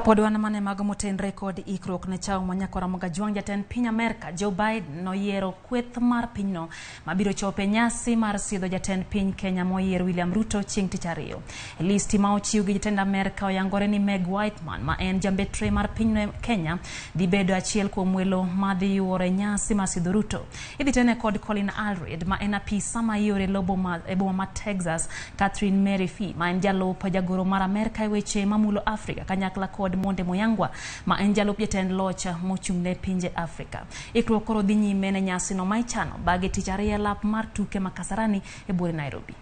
Pod wan mane mag motenre kod ikruok ne chao manyako Ramogi juang jatend piny Amerka Joe Biden noyiero kweth mar pinyno mabiro chope nyasi mar Sidho jatend piny Kenya moyier William Ruto chieng' tich ariyo. Listi ma ochiw gi jatend Amerka oyangore ni Meg Whitman ma en jambetre mar piny Kenya dhi bedo achiel kuom welo madhi yuore nyasi mar Sidho Ruto. Idhi tene kod Colin Alred ma en apisa ma yore lobo ma Texas, Catherine Mary Fee ma en jalup jagoro mar Amerka e weche mamulo Afrika kanyakla kod Monde Moyangwa ma en jalup jatend locha mochung'ne pinje Afrika. Ikruok koro dhi nyime ne nyasi no ma ichano bang'e tich ariyo lap mar tuke ma Kasarani e buore Nairobi.